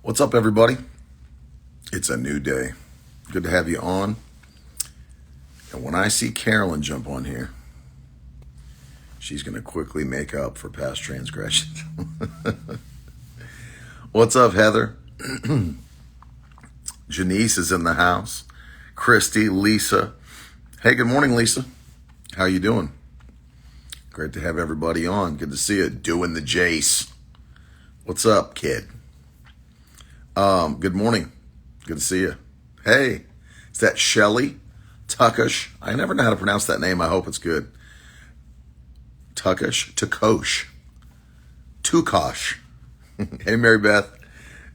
What's up, everybody? It's a new day. Good to have you on. And when I see Carolyn jump on here, she's going to quickly make up for past transgressions. What's up, Heather? Janice is in the house. Christy, Lisa. Hey, good morning, Lisa. How you doing? Great to have everybody on. Good to see you. Doing the Jace. What's up, kid? Good morning. Good to see you. Hey, is that Shelly Tuckish? I never know how to pronounce that name. I hope it's good. Tukosh. Hey, Mary Beth.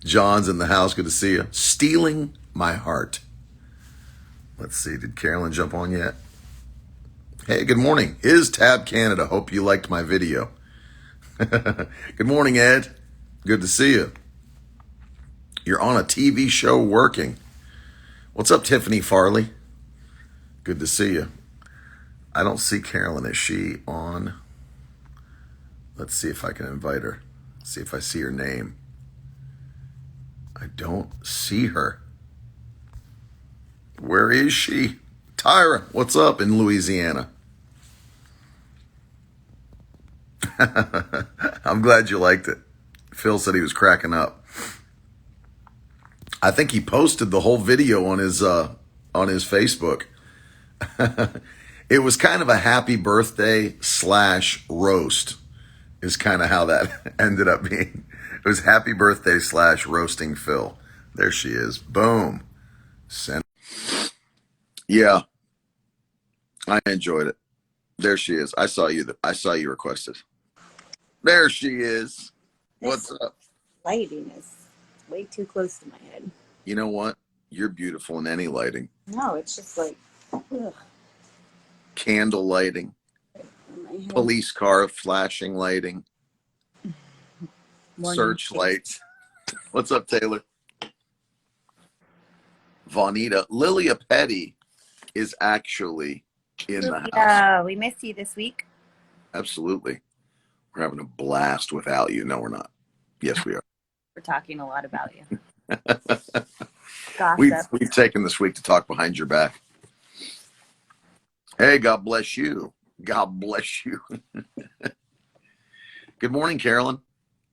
John's in the house. Good to see you. Stealing my heart. Let's see. Did Carolyn jump on yet? Hey, good morning. Is Tab Canada. Hope you liked my video. Good morning, Ed. Good to see you. You're on a TV show working. What's up, Tiffany Farley? Good to see you. I don't see Carolyn. Is she on? Let's see if I can invite her. See if I see her name. I don't see her. Where is she? Tyra, what's up in Louisiana? I'm glad you liked it. Phil said he was cracking up. I think he posted the whole video on his Facebook. It was kind of a happy birthday / roast is kind of how that ended up being. It was happy birthday / roasting Phil. There she is. Boom. Send. Yeah, I enjoyed it. There she is. I saw you requested. There she is. What's up? Lighting is way too close to my head. You know what? You're beautiful in any lighting. No, it's just like, ugh. Candle lighting, police car flashing lighting, searchlights. What's up, Taylor? Vonita. Lilia Petty is actually in the house. Yeah, we missed you this week. Absolutely. We're having a blast without you. No, we're not. Yes, we are. We're talking a lot about you. We've taken this week to talk behind your back. Hey, God bless you. God bless you. Good morning, Carolyn.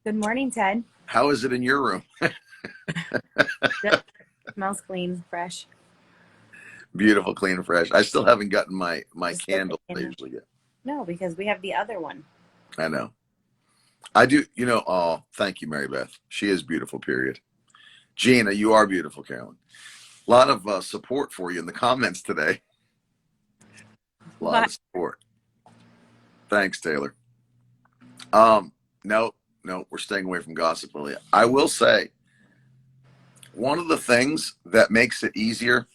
Good morning, Ted. How is it in your room? Good. Smells clean, fresh. Beautiful, clean, and fresh. I still haven't gotten my candle usually yet. No, because we have the other one. I know. I do. Oh, thank you, Mary Beth. She is beautiful, period. Gina, you are beautiful, Carolyn. A lot of support for you in the comments today. A lot of support. Thanks, Taylor. No, we're staying away from gossip, Lilia. I will say, one of the things that makes it easier,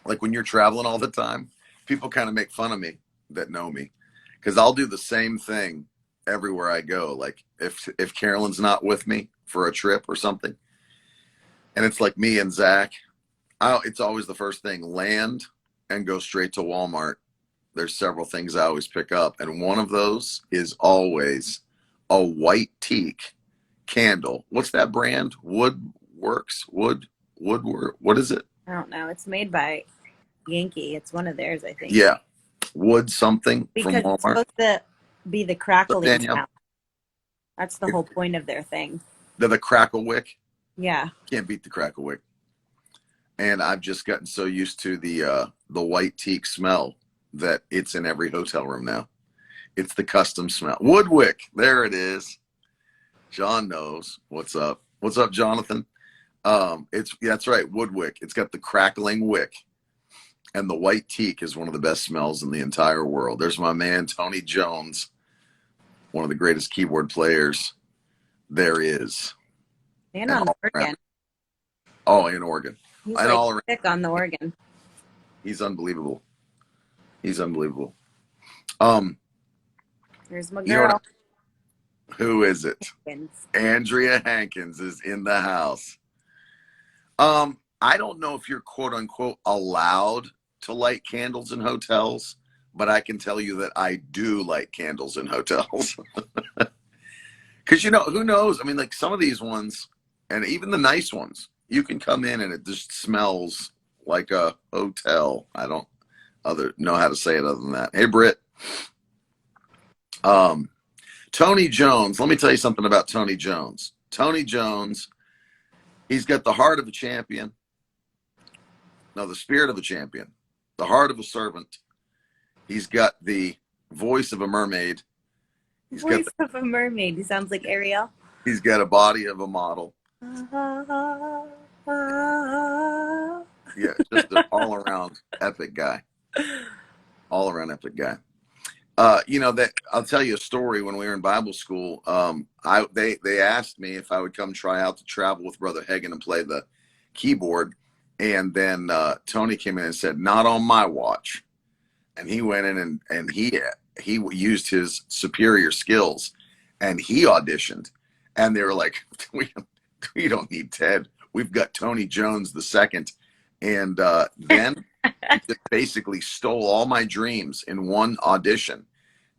like when you're traveling all the time, people kind of make fun of me that know me, because I'll do the same thing everywhere I go. Like if Carolyn's not with me for a trip or something, and it's like me and Zach, it's always the first thing, land and go straight to Walmart. There's several things I always pick up, and one of those is always a white teak candle. What's that brand? Woodworks? What is it? I don't know. It's made by Yankee. It's one of theirs, I think. Yeah. Wood something because from Walmart. It's supposed to be the crackling sound. That's the whole point of their thing. The crackle wick? Yeah. Can't beat the crackle wick. And I've just gotten so used to the white teak smell that it's in every hotel room now. It's the custom smell. Woodwick. There it is. John knows. What's up? What's up, Jonathan? That's right. Woodwick. It's got the crackling wick. And the white teak is one of the best smells in the entire world. There's my man, Tony Jones, one of the greatest keyboard players there is. And on the organ. Oh, in Oregon. He's like all around. Sick on the organ. He's unbelievable. He's unbelievable. There's my girl. Who is it? Hankins. Andrea Hankins is in the house. I don't know if you're quote unquote allowed to light candles in hotels, but I can tell you that I do light candles in hotels. Because, who knows? I mean, like some of these ones, And even the nice ones, you can come in and it just smells like a hotel. I don't know how to say it other than that. Hey, Britt. Tony Jones. Let me tell you something about Tony Jones. Tony Jones, he's got the heart of a champion. No, the spirit of a champion, the heart of a servant. He's got the voice of a mermaid. He's voice of a mermaid. He sounds like Ariel. He's got a body of a model. Yeah, just an all-around epic guy. All-around epic guy. You know, that I'll tell you a story. When we were in Bible school, they asked me if I would come try out to travel with Brother Hagin and play the keyboard, and then Tony came in and said, "Not on my watch." And he went in and he used his superior skills, and he auditioned, and they were like, "We don't need Ted. We've got Tony Jones the second." And then just basically stole all my dreams in one audition,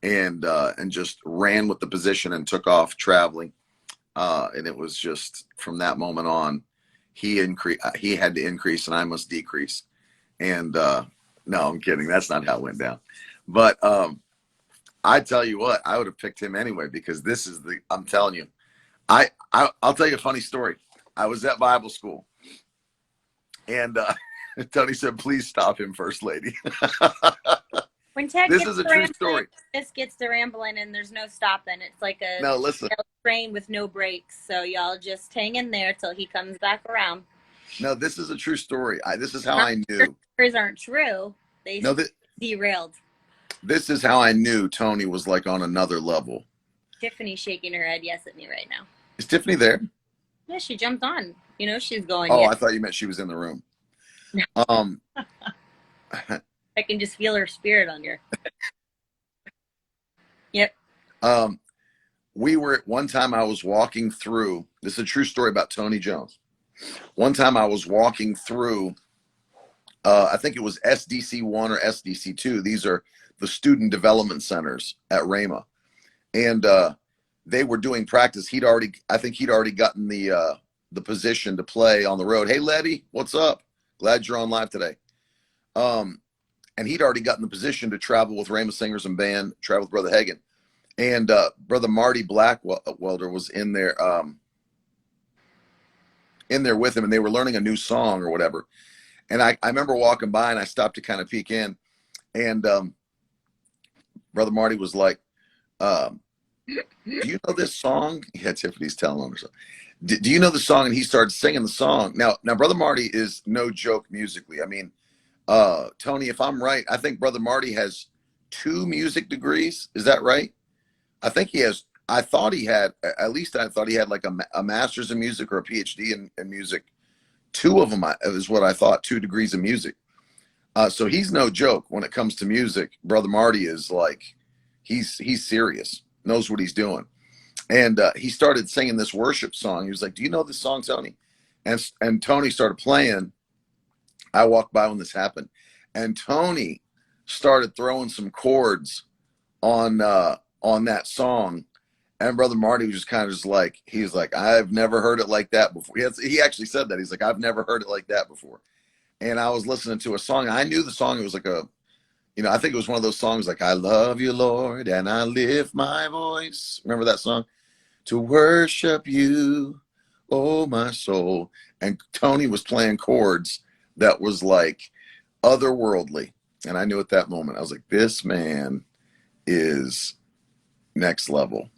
and just ran with the position and took off traveling. And it was just from that moment on, he had to increase and I must decrease. And no, I'm kidding. That's not how it went down. But I tell you what, I would have picked him anyway, because I'm telling you, I'll tell you a funny story. I was at Bible school, and Tony said, "Please stop him, First Lady." When Ted this gets is a true story. This gets to rambling, and there's no stopping. It's like a listen. train with no brakes. So y'all just hang in there till he comes back around. No, this is a true story. This is how I knew. Stories aren't true. They derailed. This is how I knew Tony was like on another level. Tiffany's shaking her head yes at me right now. Is Tiffany there? Yeah, she jumped on. You know she's going. Oh, yes. I thought you meant she was in the room. I can just feel her spirit on here. Yep. One time I was walking through, this is a true story about Tony Jones. One time I was walking through, I think it was SDC 1 or SDC 2. These are the student development centers at Rhema. And they were doing practice. I think he'd already gotten the position to play on the road. Hey, Letty, what's up? Glad you're on live today. And he'd already gotten the position to travel with Rhema Singers and Band, travel with Brother Hagin. And Brother Marty Blackwelder was in there with him, and they were learning a new song or whatever. And I remember walking by, and I stopped to kind of peek in, and Brother Marty was like, "Do you know this song?" Yeah, Tiffany's telling him or something. Do you know the song? And he started singing the song. Now, Brother Marty is no joke musically. I mean, Tony, if I'm right, I think Brother Marty has 2 music degrees. Is that right? I think he has. I thought he had like a master's in music or a PhD in music. 2 of them is what I thought, 2 degrees in music. So he's no joke when it comes to music. Brother Marty is like, he's serious, knows what he's doing. And he started singing this worship song. He was like, "Do you know this song, Tony?" And Tony started playing. I walked by when this happened, and Tony started throwing some chords on that song. And Brother Marty was just kind of like, he's like, "I've never heard it like that before." He actually said that. He's like, "I've never heard it like that before." And I was listening to a song. I knew the song. It was like I think it was one of those songs like, "I love you, Lord, and I lift my voice." Remember that song? "To worship you, oh my soul." And Tony was playing chords that was like otherworldly. And I knew at that moment, I was like, this man is next level.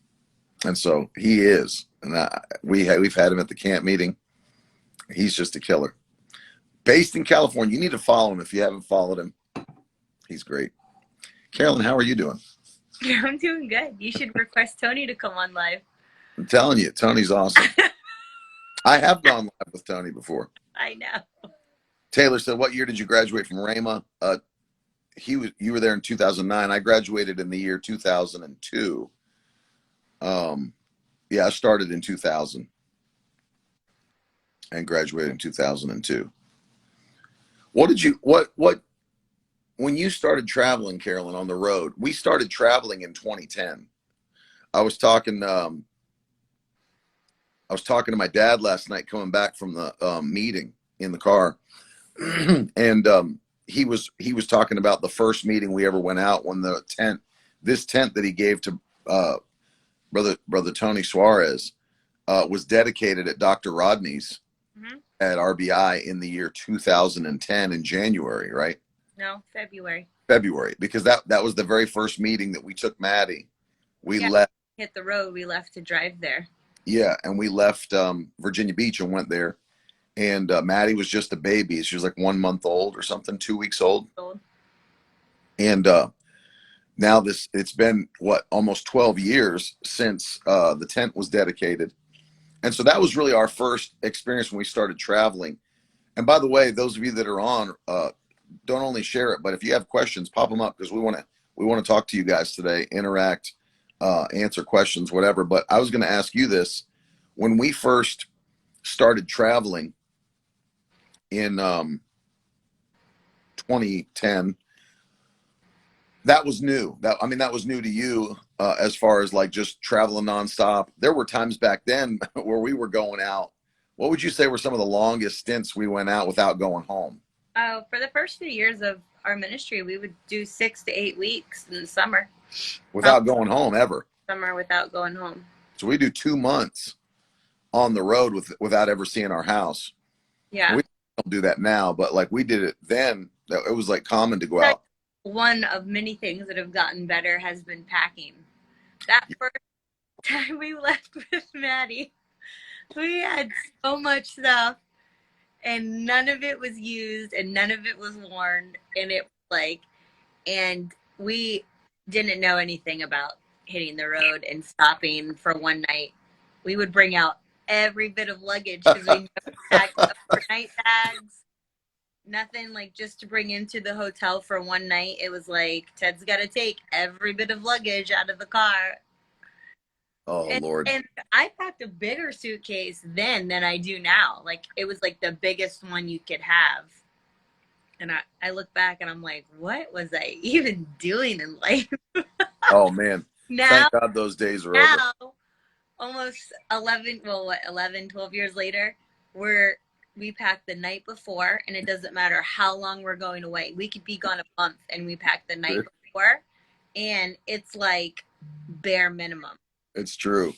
And so he is. And we've had him at the camp meeting. He's just a killer. Based in California. You need to follow him if you haven't followed him. He's great. Carolyn, how are you doing? I'm doing good. You should request Tony to come on live. I'm telling you, Tony's awesome. I have gone live with Tony before. I know. Taylor said, "What year did you graduate from Rhema?" You were there in 2009. I graduated in the year 2002. Yeah, I started in 2000 and graduated in 2002. When you started traveling, Carolyn, on the road? We started traveling in 2010. I was talking I was talking to my dad last night coming back from the meeting in the car, and he was talking about the first meeting we ever went out when this tent that he gave to brother Tony Suarez was dedicated at Dr. Rodney's at RBI in the year 2010 in January, right? No, February. February, because that was the very first meeting that we took Maddie. We left. Hit the road. We left to drive there. Yeah, and we left Virginia Beach and went there. And Maddie was just a baby. She was like 1 month old or something, 2 weeks old. And now it's been almost 12 years since the tent was dedicated. And so that was really our first experience when we started traveling. And by the way, those of you that are on, don't only share it, but if you have questions, pop them up, because we want to talk to you guys today, interact, answer questions, whatever. But I was going to ask you this: when we first started traveling in 2010, that was new. That was new to you, as far as like just traveling nonstop. There were times back then where we were going out. What would you say were some of the longest stints we went out without going home? Oh, for the first few years of our ministry, we would do 6 to 8 weeks in the summer. Without going home ever. Summer without going home. So we do 2 months on the road without ever seeing our house. Yeah. We don't do that now, but like we did it then. It was like common to go out. One of many things that have gotten better has been packing. That first time we left with Maddie, we had so much stuff, and none of it was used and none of it was worn, and we didn't know anything about hitting the road and stopping for one night. We would bring out every bit of luggage because we never packed overnight bags, nothing, like just to bring into the hotel for one night. It was like, Ted's got to take every bit of luggage out of the car. Oh, Lord. And I packed a bigger suitcase then than I do now. Like, it was like the biggest one you could have. And I look back and I'm like, what was I even doing in life? Oh, man. Now, thank God those days are over. Almost 12 years later, we pack the night before, and it doesn't matter how long we're going away. We could be gone a month and we pack the night before, and it's like bare minimum. It's true.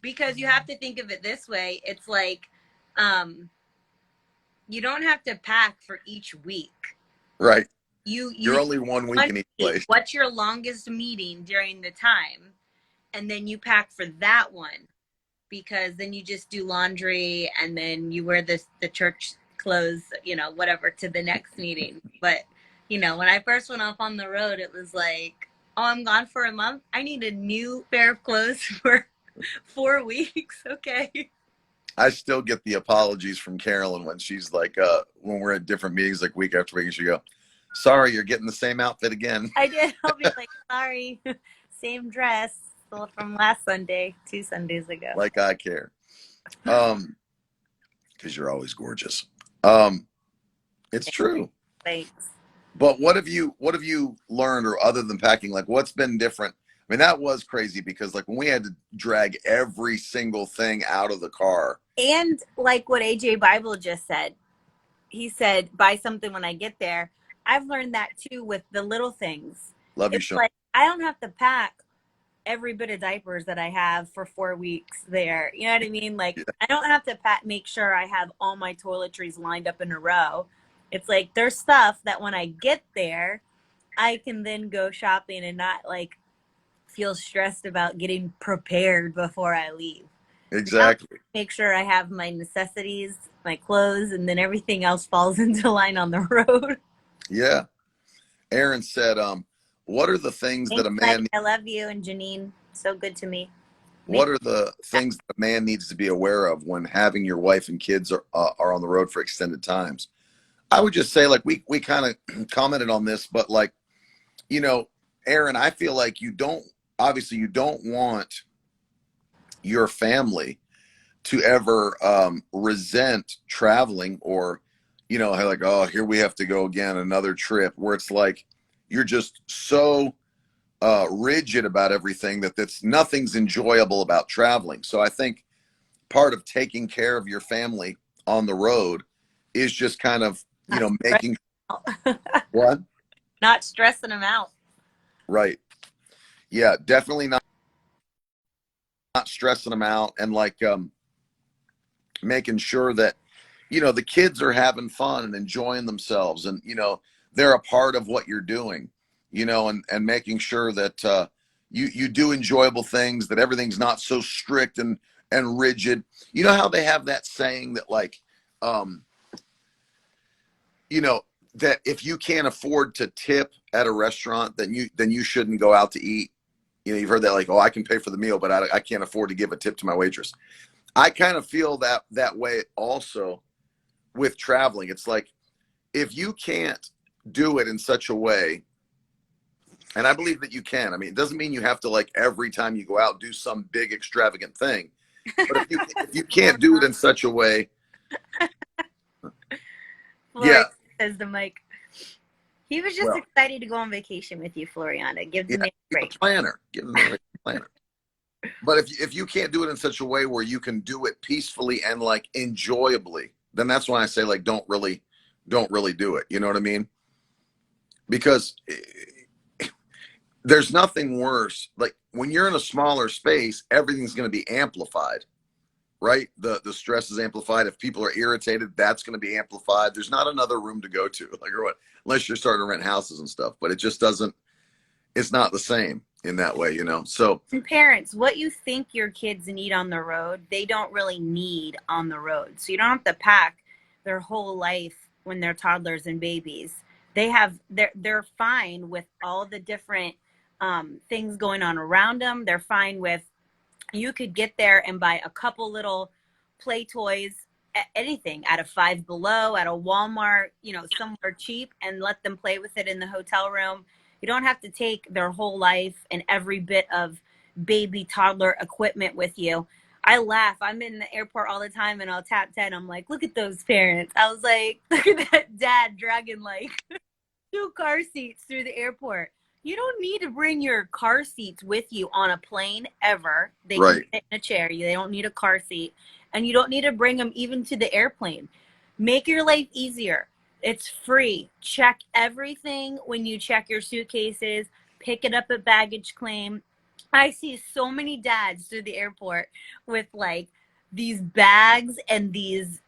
Because you have to think of it this way. It's like, you don't have to pack for each week. Right. You're only 1 week in each place. What's your longest meeting during the time? And then you pack for that one, because then you just do laundry and then you wear the church clothes, whatever, to the next meeting. But, when I first went off on the road, it was like, oh, I'm gone for a month. I need a new pair of clothes for 4 weeks. Okay. I still get the apologies from Carolyn when she's like, when we're at different meetings, like week after week, she go, sorry, you're getting the same outfit again. I did. I'll be like, sorry, same dress from last Sunday, 2 Sundays ago. Like I care. Because you're always gorgeous. It's true. Thanks. But what have you learned, or other than packing, like what's been different? I mean, that was crazy, because like when we had to drag every single thing out of the car. And like what AJ Bible just said, he said, buy something when I get there. I've learned that too with the little things. Love you, Sean. Like, I don't have to pack every bit of diapers that I have for 4 weeks there. You know what I mean? Like, yeah. I don't have to make sure I have all my toiletries lined up in a row. It's like, there's stuff that when I get there, I can then go shopping and not like feel stressed about getting prepared before I leave. Exactly. Make sure I have my necessities, my clothes, and then everything else falls into line on the road. Yeah. Aaron said, what are the things that a man... I love you, and Janine, so good to me. What are the things that a man needs to be aware of when having your wife and kids are on the road for extended times? I would just say, like, we kind of commented on this, but like, Aaron, I feel like you don't want your family to ever resent traveling, or, like, oh, here we have to go again, another trip, where it's like, you're just so rigid about everything that's nothing's enjoyable about traveling. So I think part of taking care of your family on the road is just kind of, you know, making what? Not stressing them out. Right. Yeah, definitely not stressing them out, and like making sure that, you know, the kids are having fun and enjoying themselves, and, you know, they're a part of what you're doing, you know, and making sure that you do enjoyable things, that everything's not so strict and rigid. You know how they have that saying that, like, um, you know, that if you can't afford to tip at a restaurant, then you shouldn't go out to eat. You know, you've heard that, like, oh, I can pay for the meal, but I can't afford to give a tip to my waitress. I kind of feel that way also with traveling. It's like, if you can't do it in such a way, and I believe that you can. I mean, it doesn't mean you have to, like, every time you go out do some big extravagant thing. But if you can't do it in such a way, Floriana yeah. says the mic. He was just Well, excited to go on vacation with you, Floriana. Give the yeah, man a be break. a planner. Give the man a planner. But if you can't do it in such a way where you can do it peacefully and, like, enjoyably, then that's why I say, like, don't really do it. You know what I mean? Because there's nothing worse. Like, when you're in a smaller space, everything's going to be amplified, right? The stress is amplified. If people are irritated, that's going to be amplified. There's not another room to go to, like, or what, unless you're starting to rent houses and stuff. But it just doesn't. It's not the same in that way, you know. So, And parents, what you think your kids need on the road, they don't really need on the road. So you don't have to pack their whole life when they're toddlers and babies. They're fine with all the different things going on around them. They're fine with, you could get there and buy a couple little play toys, anything at a Five Below, at a Walmart, you know, somewhere cheap, and let them play with it in the hotel room. You don't have to take their whole life and every bit of baby toddler equipment with you. I laugh. I'm in the airport all the time and I'll tap 10. I'm like, look at those parents. I was like, look at that dad dragging like 2 car seats through the airport. You don't need to bring your car seats with you on a plane ever. They right. can sit in a chair. They don't need a car seat. And you don't need to bring them even to the airplane. Make your life easier. It's free. Check everything when you check your suitcases. Pick it up at baggage claim. I see so many dads through the airport with like these bags and these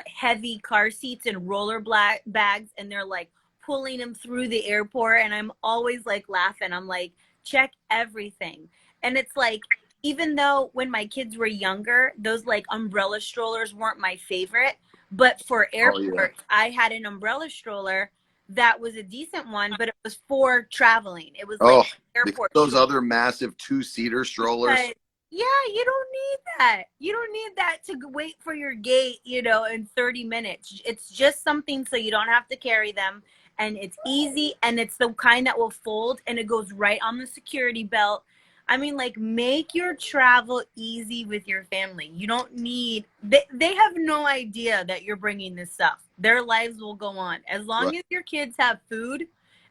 heavy car seats and roller bags, and they're like pulling them through the airport, and I'm always like laughing. I'm like, check everything. And it's like, even though when my kids were younger, those like umbrella strollers weren't my favorite, but for Oh yeah. airports, I had an umbrella stroller that was a decent one, but it was for traveling. It was like Oh, airport those stroller. other massive 2-seater strollers. But yeah, you don't need that. You don't need that to wait for your gate, you know, in 30 minutes. It's just something so you don't have to carry them. And it's easy, and it's the kind that will fold, and it goes right on the security belt. I mean, like, make your travel easy with your family. You don't need, they have no idea that you're bringing this stuff. Their lives will go on. As Right. long as your kids have food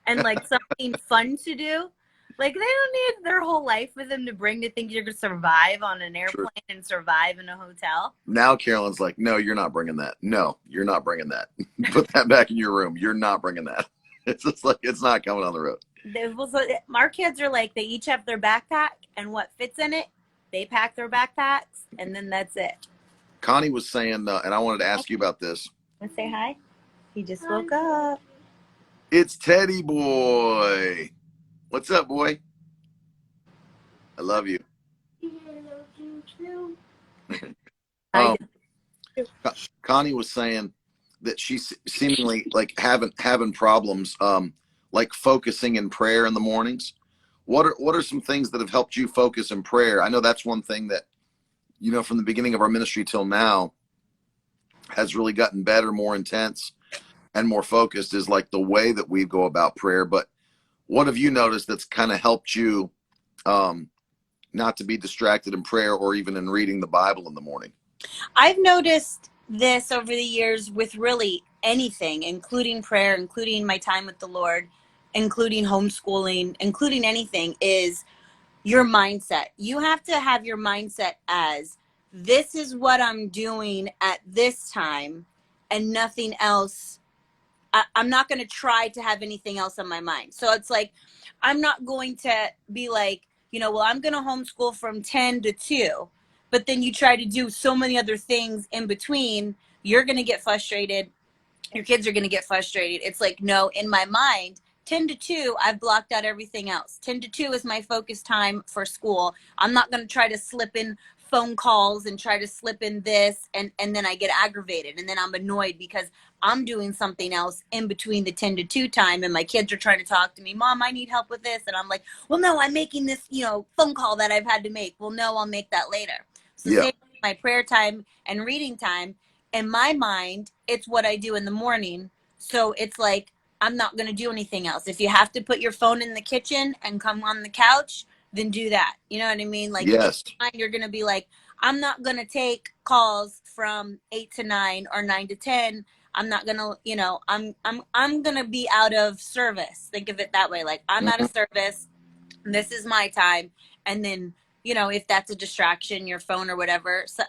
and like something fun to do, like, they don't need their whole life with them to bring to think you're going to survive on an Sure. airplane and survive in a hotel. Now Carolyn's like, no, you're not bringing that. No, you're not bringing that. Put that back in your room. You're not bringing that. It's just like, it's not coming on the road. Our kids are like, they each have their backpack, and what fits in it, they pack their backpacks, and then that's it. Connie was saying, and I wanted to ask you about this. Want to say hi? He just woke up. It's Teddy Boy. What's up, boy? I love you. I Um, Connie was saying that she's seemingly like having problems, like focusing in prayer in the mornings. What are some things that have helped you focus in prayer? I know that's one thing that, you know, from the beginning of our ministry till now has really gotten better, more intense, and more focused, is like the way that we go about prayer. But what have you noticed that's kind of helped you not to be distracted in prayer or even in reading the Bible in the morning? I've noticed this over the years with really anything, including prayer, including my time with the Lord, including homeschooling, including anything, is your mindset. You have to have your mindset as this is what I'm doing at this time and nothing else. I'm not going to try to have anything else on my mind. So it's like, I'm not going to be like, well, I'm going to homeschool from 10 to 2, but then you try to do so many other things in between. You're going to get frustrated. Your kids are going to get frustrated. It's like, no, in my mind, 10 to 2, I've blocked out everything else. 10 to 2 is my focus time for school. I'm not going to try to slip in phone calls and try to slip in this, and then I get aggravated, and then I'm annoyed because I'm doing something else in between the 10 to 2 time, and my kids are trying to talk to me, Mom, I need help with this, and I'm like, well, no, I'm making this phone call that I've had to make. Well, no, I'll make that later. So Yeah. same with my prayer time and reading time. In my mind, it's what I do in the morning. So it's like, I'm not going to do anything else. If you have to put your phone in the kitchen and come on the couch, then do that. You know what I mean? Like, in Yes. your mind, you're going to be like, I'm not going to take calls from 8 to 9 or 9 to 10. I'm not going to, I'm going to be out of service. Think of it that way. Like, I'm out of service. This is my time. And then, if that's a distraction, your phone or whatever, so,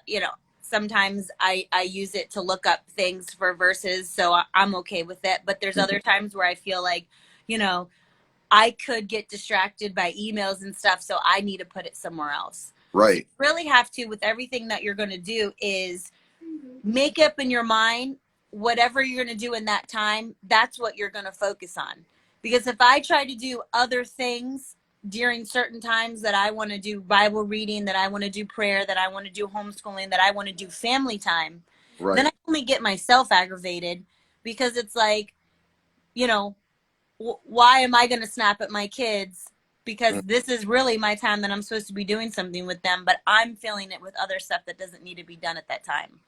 sometimes I use it to look up things for verses. So I'm okay with it. But there's other times where I feel like, I could get distracted by emails and stuff. So I need to put it somewhere else. So you Right. really have to, with everything that you're going to do, is make up in your mind whatever you're going to do in that time. That's what you're going to focus on. Because if I try to do other things during certain times, that I want to do Bible reading, that I want to do prayer, that I want to do homeschooling, that I want to do family time, then Right. I only get myself aggravated, because it's like, you know, why am I going to snap at my kids? Because this is really my time that I'm supposed to be doing something with them, but I'm filling it with other stuff that doesn't need to be done at that time.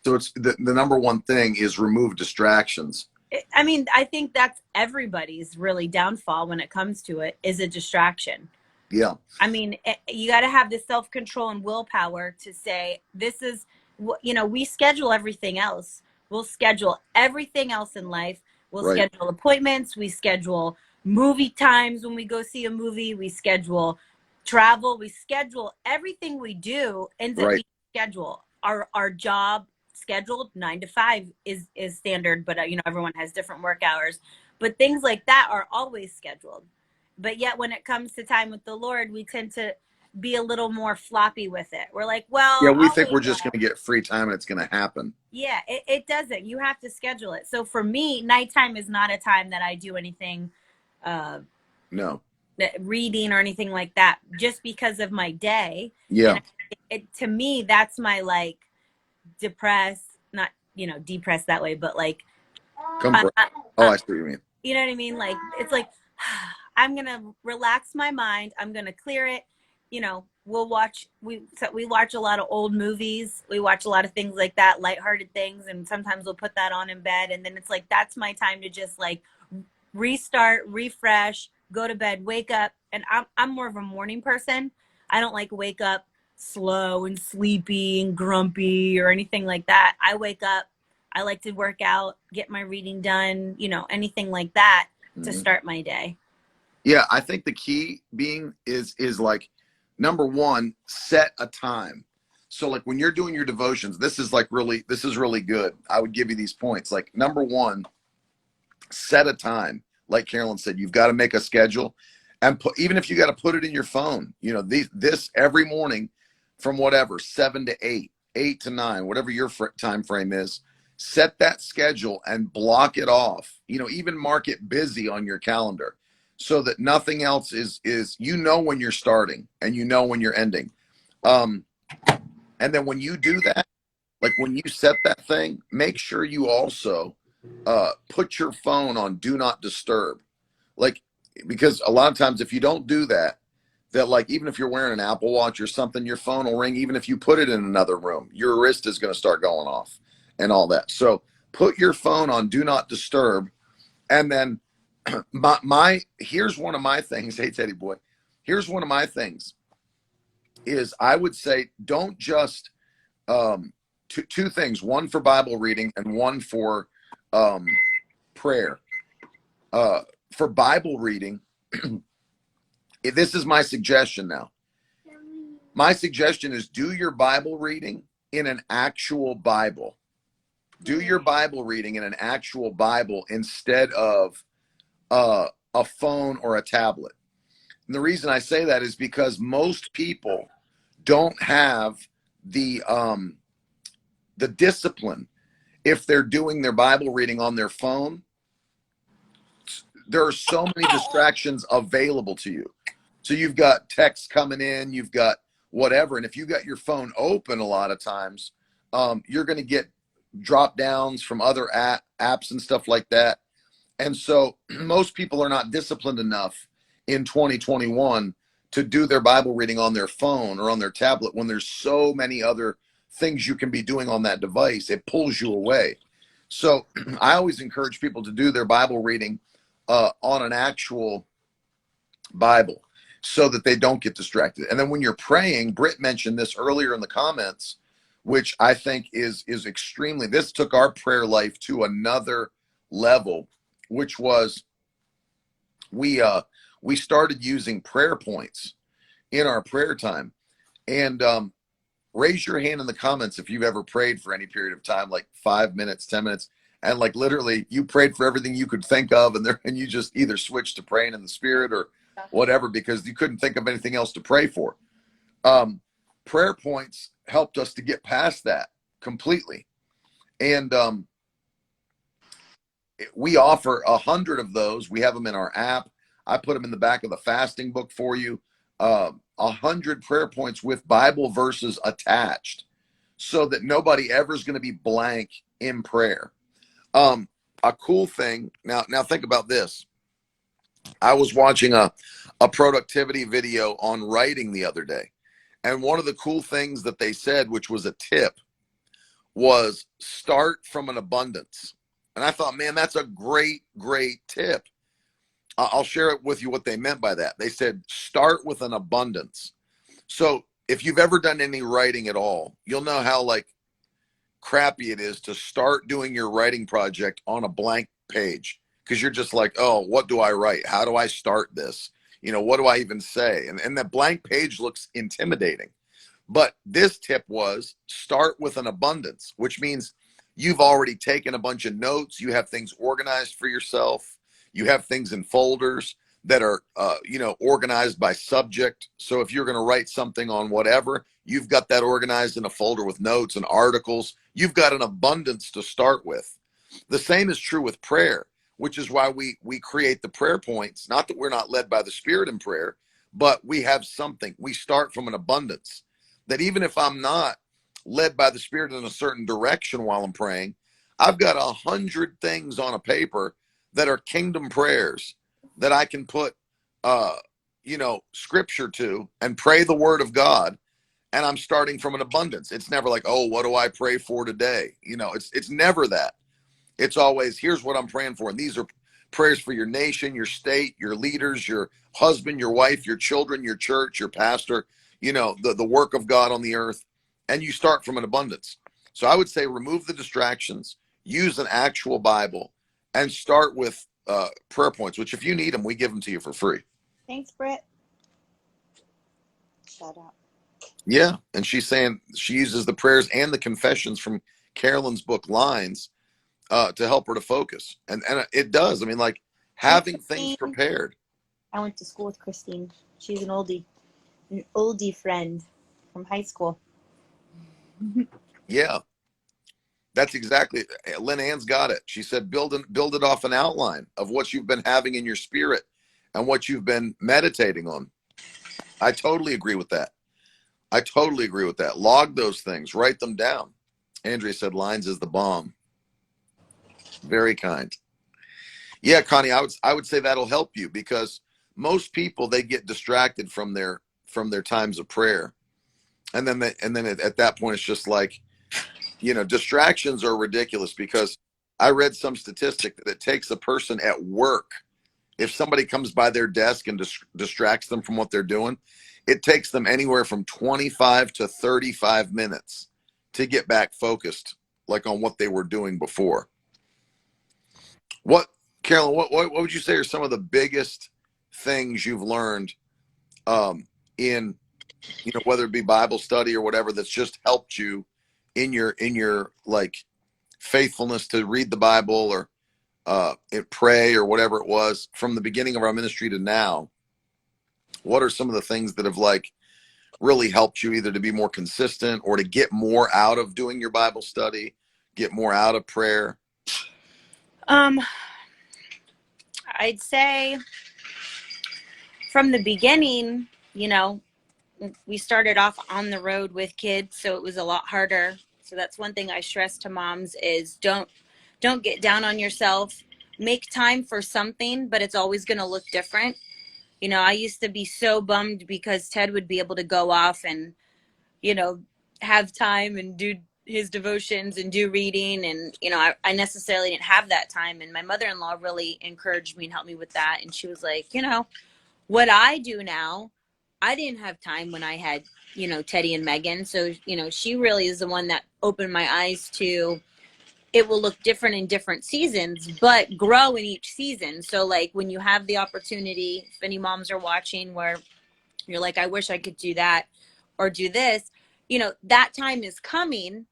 So it's the number one thing is remove distractions. I mean, I think that's everybody's really downfall when it comes to it, is a distraction. Yeah. I mean, you got to have the self-control and willpower to say, this is, we schedule everything else. We'll schedule everything else in life. We'll Right. schedule appointments. We schedule movie times when we go see a movie. We schedule travel. We schedule everything we do ends up Right. being scheduled. Our job scheduled 9 to 5 is standard, but everyone has different work hours. But things like that are always scheduled. But yet when it comes to time with the Lord, we tend to be a little more floppy with it. We're like, Yeah, well, we I'll think we're wake just going up. to get free time and it's going to happen. Yeah, it doesn't. You have to schedule it. So for me, nighttime is not a time that I do anything, uh, No. reading or anything like that, just because of my day. Yeah. And to me, that's my, like, depressed, not, depressed that way, but like, Come. uh, Oh, I see what you mean. you know what I mean? Like, it's like, I'm going to relax my mind. I'm going to clear it. We watch a lot of old movies. We watch a lot of things like that, lighthearted things. And sometimes we'll put that on in bed. And then it's like, that's my time to just, like, restart, refresh, go to bed, wake up. And I'm more of a morning person. I don't like wake up slow and sleepy and grumpy or anything like that. I wake up, I like to work out, get my reading done, anything like that to start my day. Yeah, I think the key being is like, number one, set a time. So like when you're doing your devotions, this is really good. I would give you these points. Like, number one, set a time. Like Carolyn said, you've got to make a schedule, and even if you got to put it in your phone, this every morning from whatever 7 to 8, 8 to 9, whatever your time frame is. Set that schedule and block it off. Even mark it busy on your calendar, so that nothing else is when you're starting and when you're ending. And then when you do that, like when you set that thing, make sure you also put your phone on do not disturb. Like, because a lot of times if you don't do that, like, even if you're wearing an Apple Watch or something, your phone will ring. Even if you put it in another room, your wrist is going to start going off and all that. So put your phone on do not disturb. And then here's one of my things. Hey, Teddy boy, here's one of my things is, I would say, don't just two things, one for Bible reading and one for prayer. For Bible reading, this is my suggestion now. My suggestion is do your Bible reading in an actual Bible. Do your Bible reading in an actual Bible instead of a phone or a tablet. And the reason I say that is because most people don't have the discipline. If they're doing their Bible reading on their phone, there are so many distractions available to you. So you've got texts coming in, you've got whatever. And if you got your phone open a lot of times, you're going to get drop downs from other apps and stuff like that. And so most people are not disciplined enough in 2021 to do their Bible reading on their phone or on their tablet when there's so many other things you can be doing on that device. It pulls you away. So I always encourage people to do their Bible reading on an actual Bible so that they don't get distracted. And then when you're praying, Britt mentioned this earlier in the comments, which I think is extremely, this took our prayer life to another level, which was we started using prayer points in our prayer time. And raise your hand in the comments if you've ever prayed for any period of time, like 5 minutes, 10 minutes, and like literally you prayed for everything you could think of, and you just either switched to praying in the spirit or whatever because you couldn't think of anything else to pray for. Prayer points helped us to get past that completely. And we offer 100 of those. We have them in our app. I put them in the back of the fasting book for you. 100 prayer points with Bible verses attached so that nobody ever is going to be blank in prayer. A cool thing. Now think about this. I was watching a productivity video on writing the other day. And one of the cool things that they said, which was a tip, was start from an abundance. And I thought, man, that's a great tip. I'll share it with you what they meant by that. They said, start with an abundance. So if you've ever done any writing at all, you'll know how like crappy it is to start doing your writing project on a blank page. Because you're just like, oh, what do I write? How do I start this? What do I even say? And that blank page looks intimidating. But this tip was start with an abundance, which means you've already taken a bunch of notes. You have things organized for yourself. You have things in folders that are, organized by subject. So if you're going to write something on whatever, you've got that organized in a folder with notes and articles. You've got an abundance to start with. The same is true with prayer, which is why we create the prayer points. Not that we're not led by the Spirit in prayer, but we have something. We start from an abundance that even if I'm not led by the Spirit in a certain direction while I'm praying, I've got 100 things on a paper that are kingdom prayers that I can put, scripture to and pray the word of God. And I'm starting from an abundance. It's never like, oh, what do I pray for today? It's never that. It's always, here's what I'm praying for. And these are prayers for your nation, your state, your leaders, your husband, your wife, your children, your church, your pastor, the work of God on the earth. And you start from an abundance. So I would say remove the distractions, use an actual Bible, and start with prayer points, which if you need them, we give them to you for free. Thanks, Britt. Shout out. Yeah. And she's saying she uses the prayers and the confessions from Carolyn's book Lines to help her to focus. And it does. I mean, like having things prepared. I went to school with Christine. She's an oldie friend from high school. Yeah. That's exactly. Lynn Ann's got it. She said, build it off an outline of what you've been having in your spirit and what you've been meditating on. I totally agree with that. Log those things, write them down. Andrea said, Lines is the bomb. Very kind. Yeah, Connie, I would say that'll help you because most people, they get distracted from their times of prayer. And then at that point, it's just like, distractions are ridiculous because I read some statistic that it takes a person at work. If somebody comes by their desk and distracts them from what they're doing, it takes them anywhere from 25 to 35 minutes to get back focused, like on what they were doing before. Carolyn, what would you say are some of the biggest things you've learned in whether it be Bible study or whatever, that's just helped you in your like faithfulness to read the Bible or pray or whatever it was from the beginning of our ministry to now? What are some of the things that have like really helped you either to be more consistent or to get more out of doing your Bible study, get more out of prayer? I'd say from the beginning, we started off on the road with kids, so it was a lot harder. So that's one thing I stress to moms is don't get down on yourself. Make time for something, but it's always going to look different. I used to be so bummed because Ted would be able to go off and, have time and do his devotions and do reading. And, I necessarily didn't have that time. And my mother-in-law really encouraged me and helped me with that. And she was like, what I do now, I didn't have time when I had, Teddy and Megan. So, she really is the one that opened my eyes to it will look different in different seasons, but grow in each season. So like when you have the opportunity, if any moms are watching where you're like, I wish I could do that or do this, that time is coming.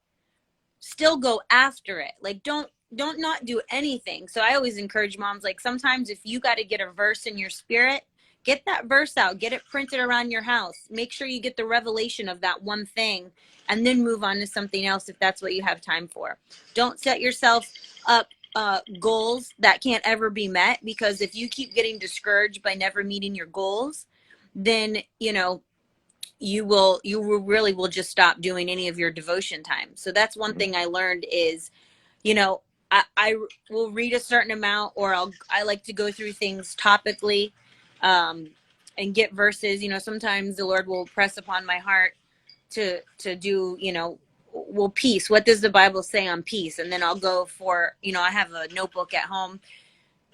Still go after it. Like don't not do anything. So I always encourage moms, like sometimes if you got to get a verse in your spirit, get that verse out, get it printed around your house, make sure you get the revelation of that one thing, and then move on to something else if that's what you have time for. Don't set yourself up goals that can't ever be met, because if you keep getting discouraged by never meeting your goals, then you really will just stop doing any of your devotion time. So that's one thing I learned is, I will read a certain amount, or I like to go through things topically, and get verses. Sometimes the Lord will press upon my heart to do, peace. What does the Bible say on peace? And then I'll go for, I have a notebook at home.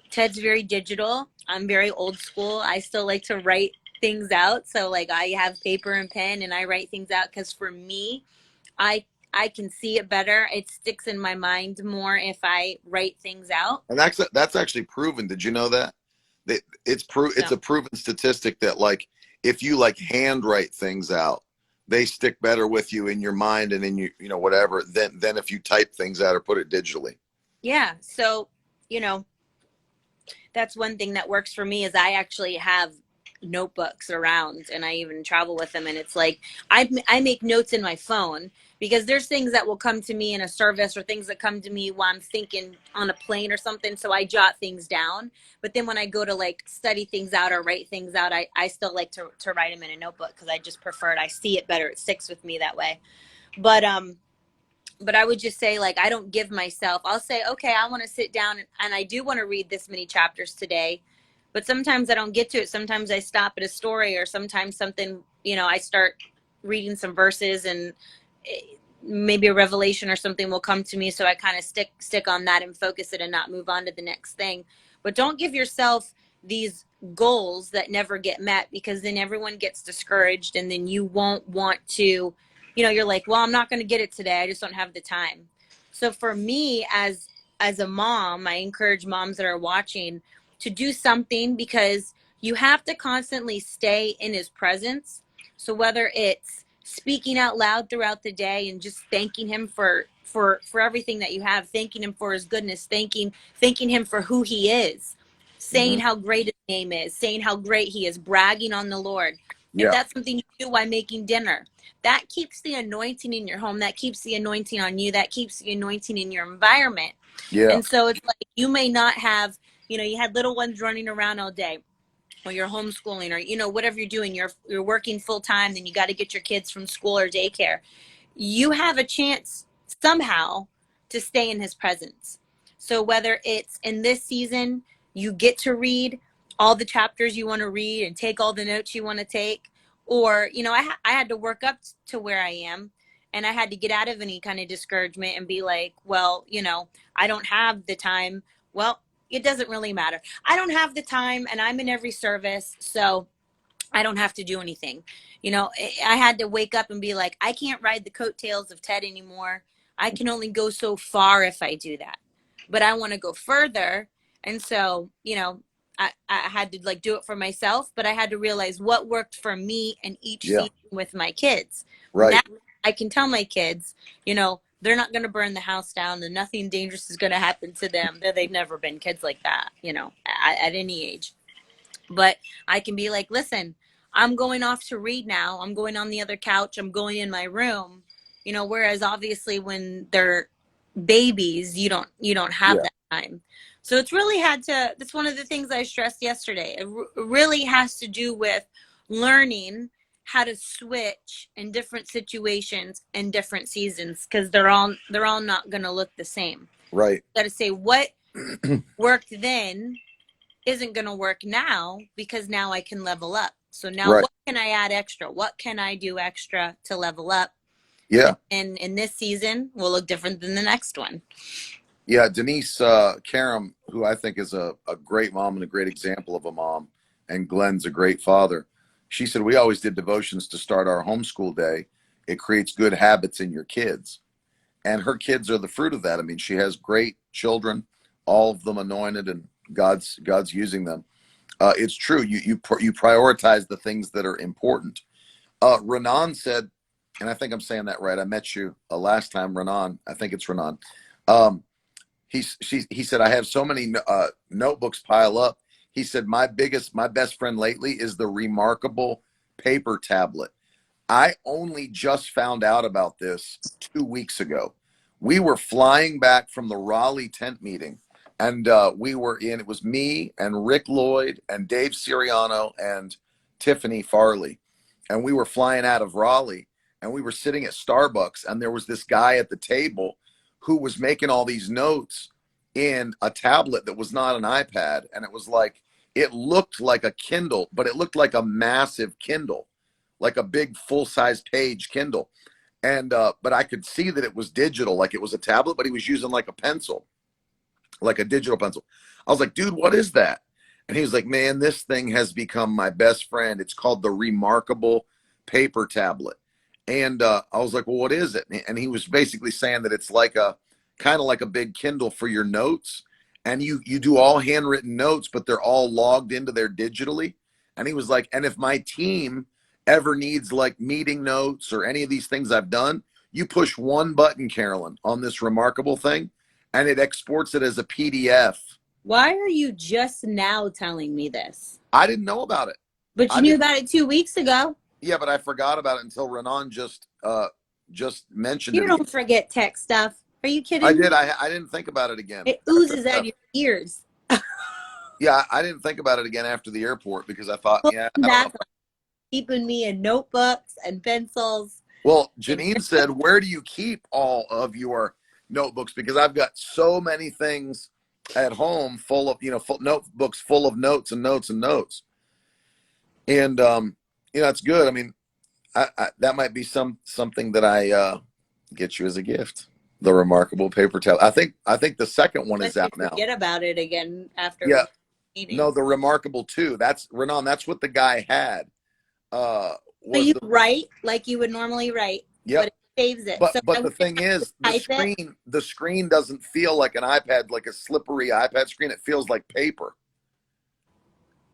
Ted's very digital. I'm very old school. I still like to write things out. So like I have paper and pen and I write things out, because for me, I can see it better. It sticks in my mind more if I write things out. And that's actually proven. Did you know that? It's So a proven statistic that like if you like handwrite things out, they stick better with you in your mind and in whatever than if you type things out or put it digitally. yeah. So, that's one thing that works for me is I actually have notebooks around, and I even travel with them. And it's like, I make notes in my phone, because there's things that will come to me in a service, or things that come to me while I'm thinking on a plane or something. So I jot things down. But then when I go to like study things out or write things out, I still like to write them in a notebook, because I just prefer it. I see it better. It sticks with me that way. But, but I would just say, like, I don't give myself, I'll say, okay, I want to sit down and I do want to read this many chapters today. But sometimes I don't get to it. Sometimes I stop at a story, or sometimes something, I start reading some verses, and maybe a revelation or something will come to me. So I kind of stick on that and focus it and not move on to the next thing. But don't give yourself these goals that never get met, because then everyone gets discouraged, and then you won't want to, you're like, well, I'm not going to get it today. I just don't have the time. So for me, as a mom, I encourage moms that are watching to do something, because you have to constantly stay in his presence. So whether it's speaking out loud throughout the day and just thanking him for everything that you have, thanking him for his goodness, thanking him for who he is, saying Mm-hmm. how great his name is, saying how great he is, bragging on the Lord. If Yeah. that's something you do while making dinner, that keeps the anointing in your home, that keeps the anointing on you, that keeps the anointing in your environment. Yeah. And so it's like, you may not have, you had little ones running around all day, or you're homeschooling, or whatever you're doing, you're working full time, then you got to get your kids from school or daycare. You have a chance somehow to stay in his presence. So whether it's in this season, you get to read all the chapters you want to read and take all the notes you want to take, or I had to work up to where I am, and I had to get out of any kind of discouragement and be like, well, I don't have the time. Well, it doesn't really matter. I don't have the time, and I'm in every service, so I don't have to do anything. I had to wake up and be like, I can't ride the coattails of Ted anymore. I can only go so far if I do that. But I want to go further. And so, I had to like do it for myself, but I had to realize what worked for me and each Yeah. season with my kids. Now Right. I can tell my kids, you know, they're not going to burn the house down and nothing dangerous is going to happen to them. They've never been kids like that, you know, at any age. But I can be like, listen, I'm going off to read now. I'm going on the other couch. I'm going in my room. You know, whereas obviously when they're babies, you don't have Yeah. that time. So it's really had to, that's one of the things I stressed yesterday. It really has to do with learning how to switch in different situations and different seasons, because they're all not going to look the same. Right. Got to say what worked then isn't going to work now, because now I can level up. So now Right. what can I add extra? What can I do extra to level up? Yeah. And in this season will look different than the next one. Yeah. Denise Karam, who I think is a great mom and a great example of a mom, and Glenn's a great father. She said, we always did devotions to start our homeschool day. It creates good habits in your kids. And her kids are the fruit of that. I mean, she has great children, all of them anointed, and God's using them. It's true. You prioritize the things that are important. Renan said, and I think I'm saying that right. I met you last time, Renan. I think it's Renan. Um, he said, I have so many notebooks pile up. He said, my best friend lately is the remarkable paper tablet. I only just found out about this 2 weeks ago. We were flying back from the Raleigh tent meeting, and it was me and Rick Lloyd and Dave Siriano and Tiffany Farley. And we were flying out of Raleigh, and we were sitting at Starbucks, and there was this guy at the table who was making all these notes in a tablet that was not an iPad. And it looked like a Kindle, but it looked like a massive Kindle, like a big full-size page Kindle. And but I could see that it was digital, like it was a tablet, but he was using like a pencil, like a digital pencil. I was like, dude, what is that? And he was like, man, this thing has become my best friend. It's called the Remarkable Paper Tablet. And I was like, well, what is it? And he was basically saying that it's like a kind of like a big Kindle for your notes. And you do all handwritten notes, but they're all logged into there digitally. And he was like, and if my team ever needs like meeting notes or any of these things I've done, you push one button, Carolyn, on this Remarkable thing, and it exports it as a PDF. Why are you just now telling me this? I didn't know about it. But you I knew didn't. about it 2 weeks ago. Yeah, but I forgot about it until Renan just mentioned You it again. don't forget tech stuff. Are you I kidding me? did. I didn't think about it again It after. oozes out your ears. Yeah, I didn't think about it again after the airport because I thought, Pulling yeah, I don't know. back on keeping me in notebooks and pencils. Well, Janine said, where do you keep all of your notebooks? Because I've got so many things at home full of, notebooks full of notes and notes and notes. And, it's good. I mean, that might be something that I get you as a gift. The Remarkable Paper Towel. I think the second one is out now. Forget about it again after Yeah. meeting. No, the Remarkable 2. That's Renan. That's what the guy had. So you write like you would normally write, Yep. but it saves it. But So the thing is, the screen doesn't feel like an iPad, like a slippery iPad screen. It feels like paper.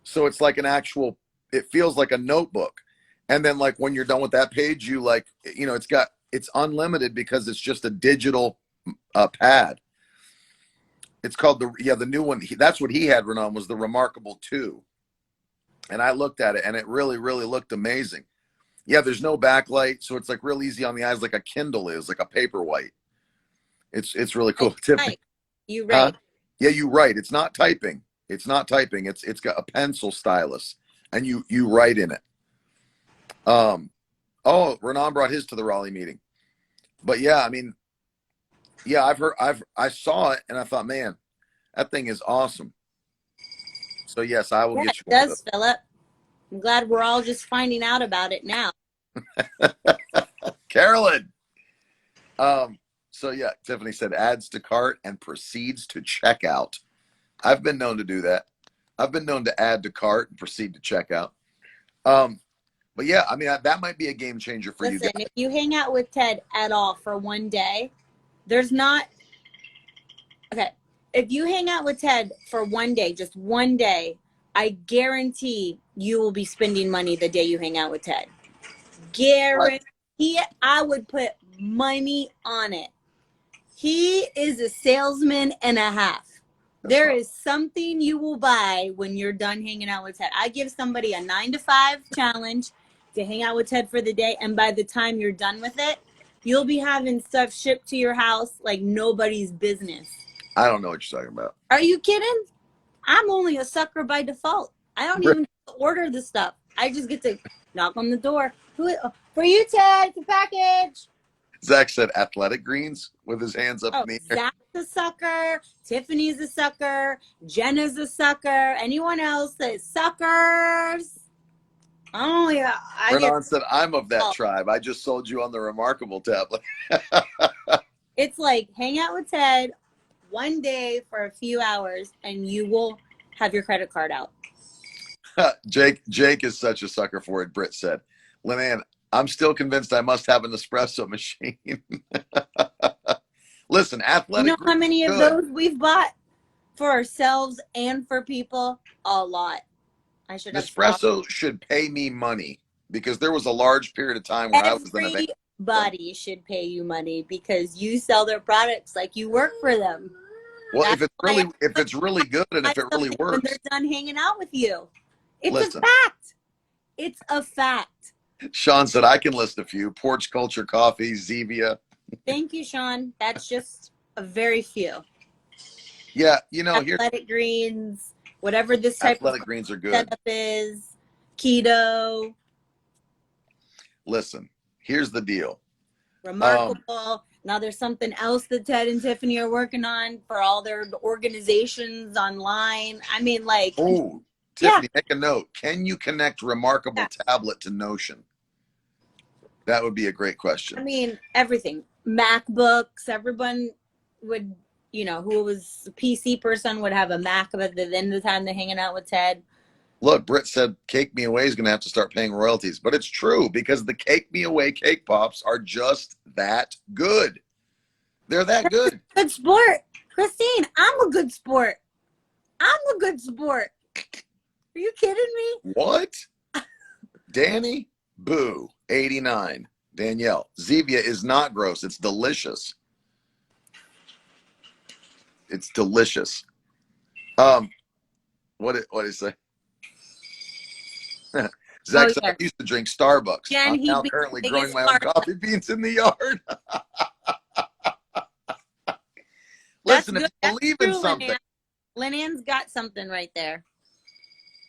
So it's like it feels like a notebook. And then like when you're done with that page, it's unlimited because it's just a digital pad. It's called the new one. That's what he had, Renan, was the Remarkable 2. And I looked at it and it really, really looked amazing. Yeah, there's no backlight, so it's like real easy on the eyes, like a Kindle is, like a Paperwhite. It's really cool. You write. Yeah, you write. It's not typing. It's not typing. It's got a pencil stylus, and you write in it. Oh, Renan brought his to the Raleigh meeting, but yeah, I mean, yeah, I saw it and I thought, man, that thing is awesome. So yes, I will get you one of those. Philip. I'm glad we're all just finding out about it now. Carolyn. So yeah, Tiffany said adds to cart and proceeds to checkout. I've been known to do that. I've been known to add to cart and proceed to checkout. But yeah, I mean, that might be a game changer for you guys. If you hang out with Ted at all for one day, there's not, okay, if you hang out with Ted for one day, just one day, I guarantee you will be spending money the day you hang out with Ted. Right. Guarantee it. I would put money on it. He is a salesman and a half. There is something you will buy when you're done hanging out with Ted. I give somebody a 9 to 5 challenge to hang out with Ted for the day, and by the time you're done with it, you'll be having stuff shipped to your house like nobody's business. I don't know what you're talking about. Are you kidding? I'm only a sucker by default. I don't even order the stuff. I just get to knock on the door. For you, Ted, the package. Zach said athletic greens with his hands up in the air. Zach's a sucker. Tiffany's a sucker. Jenna's a sucker. Anyone else that suckers? Oh, yeah. Renan said, I'm of that tribe. I just sold you on the Remarkable tablet. It's like hang out with Ted one day for a few hours and you will have your credit card out. Jake is such a sucker for it, Britt said. Lenan, I'm still convinced I must have an espresso machine. Listen, athletic. You know how many of those we've bought for ourselves and for people? A lot. I should have. Nespresso should pay me money because there was a large period of time where I was in a. Everybody should pay you money because you sell their products like you work for them. Well, if it's really good and if it really works, when they're done hanging out with you, it's a fact. It's a fact. Sean said, I can list a few. Porch Culture Coffee, Zevia. Thank you, Sean. That's just a very few. Yeah, you know, athletic greens, whatever this type athletic of greens are good. Setup is, keto. Listen, here's the deal. Remarkable. Now there's something else that Ted and Tiffany are working on for all their organizations online. I mean, like. Oh, Tiffany, make a note. Can you connect Remarkable tablet to Notion? That would be a great question. I mean, everything. MacBooks. Everyone would, who was a PC person would have a Mac at the end of the time they're hanging out with Ted. Look, Britt said Cake Me Away is going to have to start paying royalties. But it's true because the Cake Me Away cake pops are just that good. They're that good. Good sport. Christine, I'm a good sport. I'm a good sport. Are you kidding me? What? Danny? Boo. 89. Danielle. Zevia is not gross. It's delicious. It's delicious. What did he say? Zach said, I used to drink Starbucks. I'm now currently growing my own coffee beans in the yard. Listen, if you believe in something. Lenan's got something right there.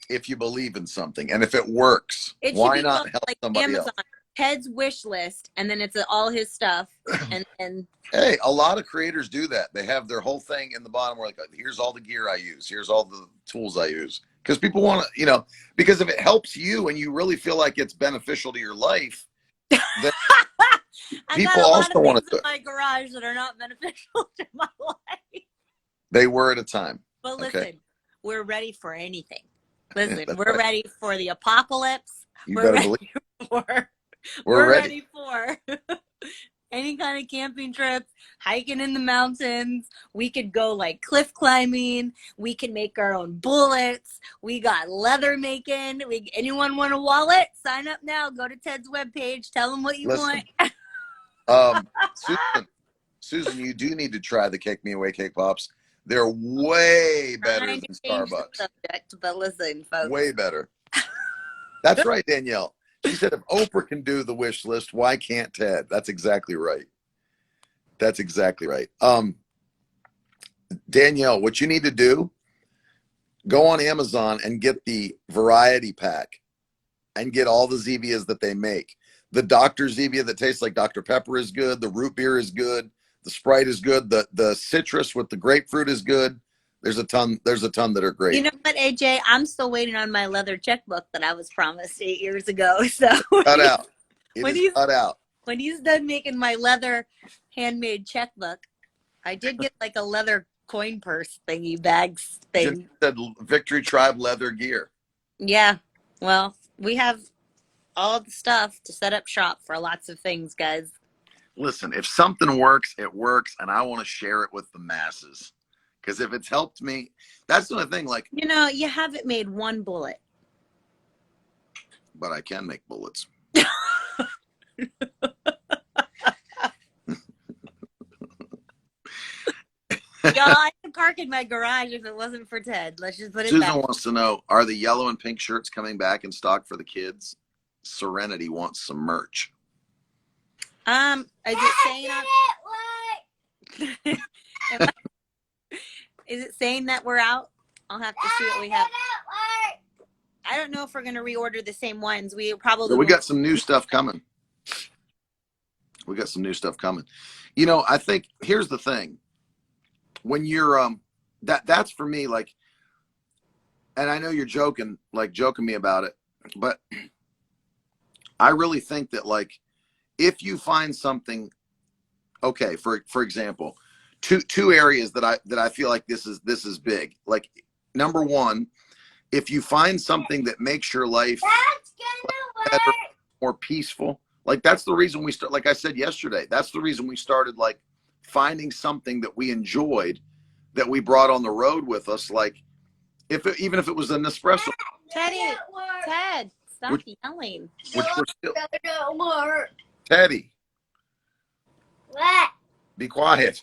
If you believe in something and if it works, why not help somebody Amazon, else? Ted's wish list, and then it's all his stuff. And hey, a lot of creators do that. They have their whole thing in the bottom where like, here's all the gear I use. Here's all the tools I use. Because people want to, because if it helps you and you really feel like it's beneficial to your life, then people also want to do it. I got a lot of things in my garage that are not beneficial to my life. They were at a time. But listen, we're ready for anything. Listen, we're ready for the apocalypse. We're ready for any kind of camping trips, hiking in the mountains. We could go like cliff climbing. We can make our own bullets. We got leather making. Anyone want a wallet? Sign up now. Go to Ted's webpage. Tell them what you want. Susan, you do need to try the Cake Me Away cake pops. They're way better than Starbucks. But listen, folks. Way better. That's right, Danielle. She said, if Oprah can do the wish list, why can't Ted? That's exactly right. That's exactly right. Danielle, what you need to do, go on Amazon and get the variety pack and get all the Zevias that they make. The Dr. Zevia that tastes like Dr. Pepper is good. The root beer is good. The Sprite is good. The citrus with the grapefruit is good. There's a ton that are great. You know what, AJ? I'm still waiting on my leather checkbook that I was promised 8 years ago. So cut out. It is cut out. When he's done making my leather handmade checkbook, I did get like a leather coin purse thingy bags thing. Just said Victory Tribe leather gear. Yeah. Well, we have all the stuff to set up shop for lots of things, guys. Listen, if something works, it works, and I want to share it with the masses. Because if it's helped me, that's the only thing. Like, You know, you haven't made one bullet. but I can make bullets. Y'all, I could park in my garage if it wasn't for Ted. Let's just put it Susan that. wants to know, are the yellow and pink shirts coming back in stock for the kids? Serenity wants some merch. Is it saying is it saying that we're out? I'll have to see what we have. I don't know if we're gonna reorder the same ones. We probably So we got some new stuff coming. We got some new stuff coming. You know, I think here's the thing. When you're that's for me, like, and I know you're joking me about it, but I really think that, like, if you find something, okay, for example, two areas that I feel like this is big. Like, number one, if you find something that makes your life better, more peaceful, like, that's the reason we start. Like I said yesterday, that's the reason we started, like, finding something that we enjoyed that we brought on the road with us. Like, even if it was an espresso. Ted, stop yelling. Which we're still. Teddy. What? Be quiet.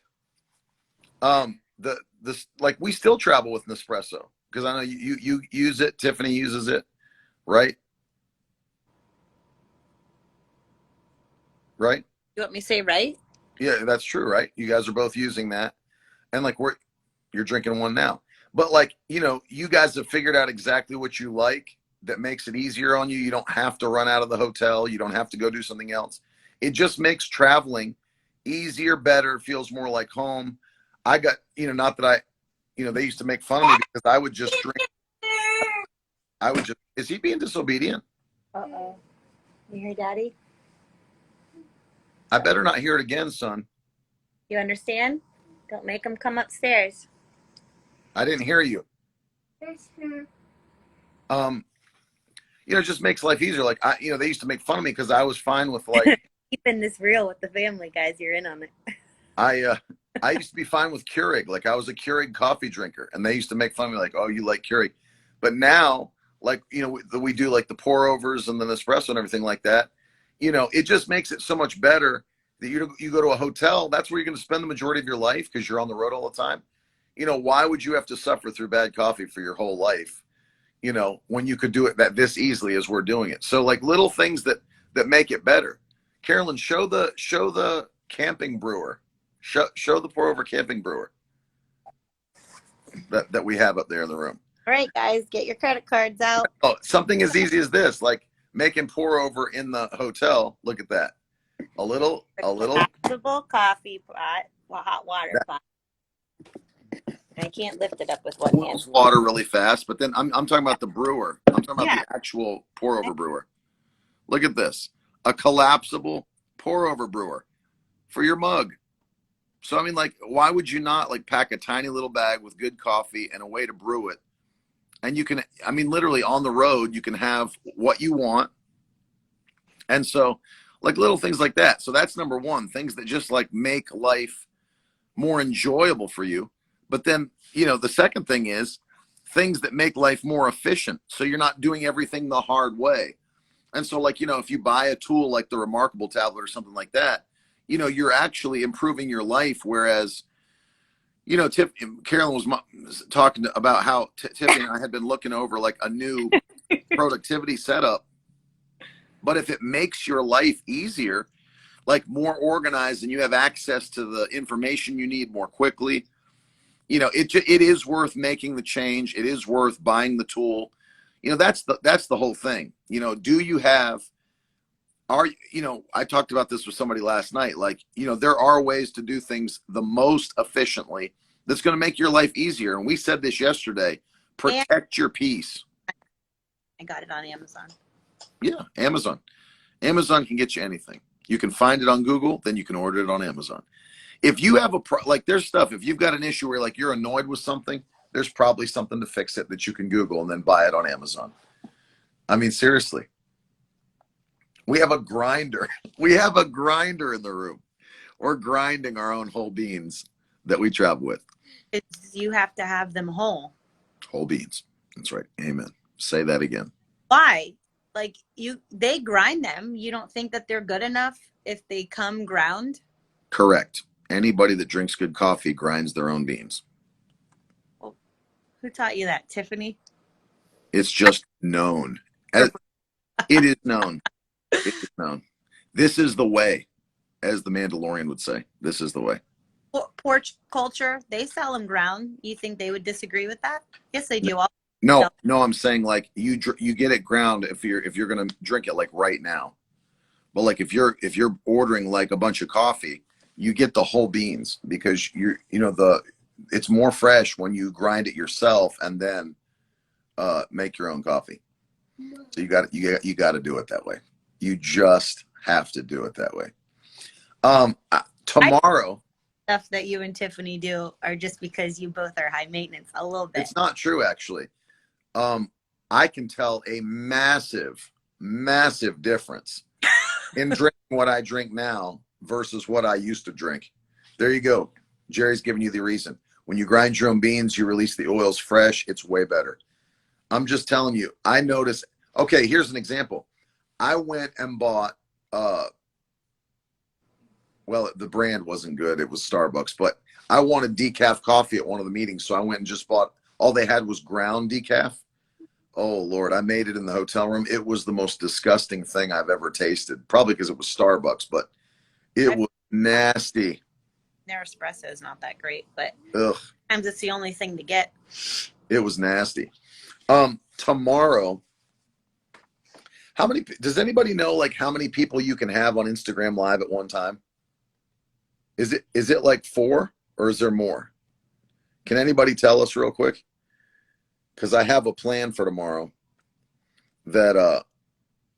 Like, we still travel with Nespresso because I know you use it. Tiffany uses it, right? Right? You want me to say right? Yeah, that's true, right? You guys are both using that, and, like, you're drinking one now. But, like, you know, you guys have figured out exactly what you like that makes it easier on you. You don't have to run out of the hotel. You don't have to go do something else. It just makes traveling easier, better, feels more like home. I got, you know, not that I, you know, they used to make fun of me because I would just drink. Is he being disobedient? Uh-oh. You hear Daddy? I better not hear it again, son. You understand? Don't make him come upstairs. I didn't hear you. You know, it just makes life easier. Like, you know, they used to make fun of me because I was fine with, like, Keeping this real with the family, guys. You're in on it. I used to be fine with Keurig. Like, I was a Keurig coffee drinker, and they used to make fun of me, like, oh, you like Keurig. But now, like, you know, we do, like, the pour overs and the Nespresso and everything like that. You know, it just makes it so much better that you go to a hotel. That's where you're going to spend the majority of your life because you're on the road all the time. You know, why would you have to suffer through bad coffee for your whole life? You know, when you could do it this easily as we're doing it. So, like, little things that make it better. Carolyn, show the camping brewer. Show the pour over camping brewer that we have up there in the room. All right, guys, get your credit cards out. Oh, something as easy as this, like making pour over in the hotel. Look at that. A little Collapsible coffee pot, hot water pot. I can't lift it up with one hand. Water really fast, but then I'm talking about the brewer. I'm talking about the actual pour over brewer. Look at this. A collapsible pour over brewer for your mug. So, I mean, like, why would you not, like, pack a tiny little bag with good coffee and a way to brew it? And you can, I mean, literally on the road, you can have what you want. And so, like, little things like that. So that's number one, things that just, like, make life more enjoyable for you. But then, you know, the second thing is things that make life more efficient. So you're not doing everything the hard way. And so, like, you know, if you buy a tool like the Remarkable tablet or something like that, you know, you're actually improving your life. Whereas, you know, Carolyn was talking about how Tiffany and I had been looking over, like, a new productivity setup. But if it makes your life easier, like more organized, and you have access to the information you need more quickly, you know, it is worth making the change. It is worth buying the tool. You know, that's the whole thing. You know, you know, I talked about this with somebody last night. Like, you know, there are ways to do things the most efficiently that's going to make your life easier. And we said this yesterday, protect your peace. I got it on Amazon. Yeah, Amazon. Amazon can get you anything. You can find it on Google, then you can order it on Amazon. If you have like, there's stuff, if you've got an issue where, like, you're annoyed with something, there's probably something to fix it that you can Google and then buy it on Amazon. I mean, seriously. We have a grinder. We have a grinder in the room. We're grinding our own whole beans that we travel with. It's, you have to have them whole. Whole beans. That's right. Amen. Say that again. Why? Like they grind them. You don't think that they're good enough if they come ground? Correct. Anybody that drinks good coffee grinds their own beans. Well, who taught you that, Tiffany? It's just known. It is known. It is known. This is the way, as the Mandalorian would say. This is the way. Porch culture, they sell them ground. You think they would disagree with that? Yes, they do. No, I'm saying like you get it ground if you're gonna drink it like right now. But like if you're ordering like a bunch of coffee, you get the whole beans because it's more fresh when you grind it yourself and then make your own coffee. So you got to do it that way. You just have to do it that way. Tomorrow, stuff that you and Tiffany do are just because you both are high maintenance a little bit. It's not true, actually. I can tell a massive difference in drinking what I drink now versus what I used to drink. There you go. Jerry's giving you the reason. When you grind your own beans, you release the oils fresh. It's way better. I'm just telling you, I noticed. Okay, here's an example. I went and bought, well, the brand wasn't good. It was Starbucks, but I wanted decaf coffee at one of the meetings. So I went and just bought, all they had was ground decaf. Oh, Lord, I made it in the hotel room. It was the most disgusting thing I've ever tasted, probably because it was Starbucks, but it was nasty. Their espresso is not that great, but Ugh. sometimes it's the only thing to get. It was nasty. Tomorrow, does anybody know like how many people you can have on Instagram Live at one time? Is it like 4 or is there more? Can anybody tell us real quick? Because I have a plan for tomorrow that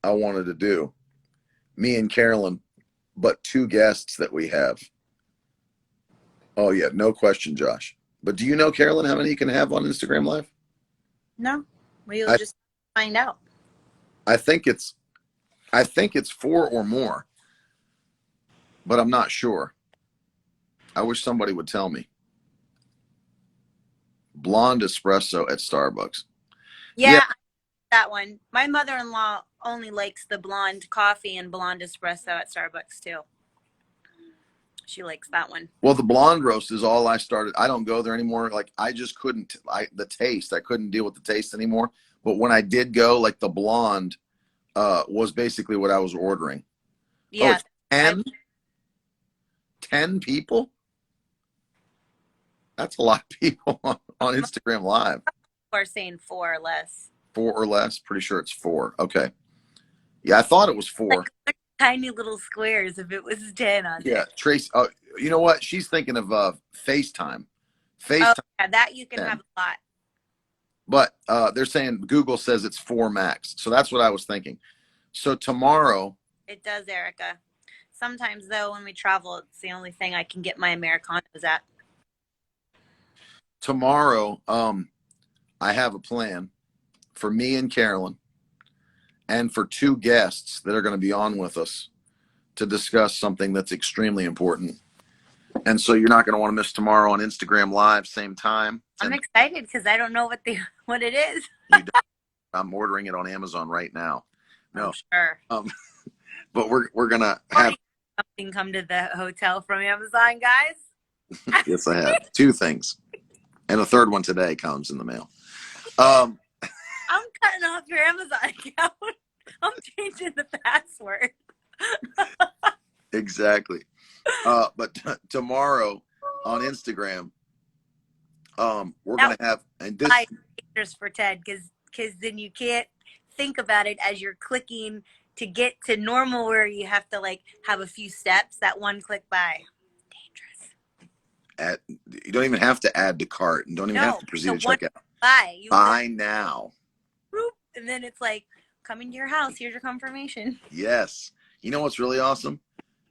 I wanted to do. Me and Carolyn, but 2 guests that we have. Oh, yeah, no question, Josh. But do you know, Carolyn, how many you can have on Instagram Live? No, we'll just find out. I think it's 4 or more, but I'm not sure. I wish somebody would tell me. Blonde espresso at Starbucks. Yeah, that one. My mother-in-law only likes the blonde coffee and blonde espresso at Starbucks too. She likes that one. Well, the blonde roast is all I started. I don't go there anymore. Like I just couldn't. The taste. I couldn't deal with the taste anymore. But when I did go, like the blonde was basically what I was ordering. Yeah. Oh, 10 people? That's a lot of people on Instagram Live. Or saying 4 or less. 4 or less? Pretty sure it's 4. Okay. Yeah, I thought it was 4. Like tiny little squares if it was 10 on there. Yeah, Trace. You know what? She's thinking of FaceTime. Oh, yeah, that you can have a lot. But they're saying Google says it's 4 max. So that's what I was thinking. So tomorrow. It does, Erica. Sometimes, though, when we travel, it's the only thing I can get my Americanos at. Tomorrow, I have a plan for me and Carolyn and for 2 guests that are going to be on with us to discuss something that's extremely important. And so you're not going to want to miss tomorrow on Instagram Live, same time. I'm excited because I don't know what it is. I'm ordering it on Amazon right now. No, sure. But we're gonna have something come to the hotel from Amazon, guys. Yes, I have 2 things, and a third one today comes in the mail. I'm cutting off your Amazon account. I'm changing the password. Exactly. But tomorrow on Instagram, we're gonna have and this dangerous for Ted because then you can't think about it as you're clicking to get to normal where you have to like have a few steps. That one click by. Dangerous. You don't even have to add to cart and don't even have to proceed to checkout. Buy now. And then it's like, coming to your house. Here's your confirmation. Yes. You know what's really awesome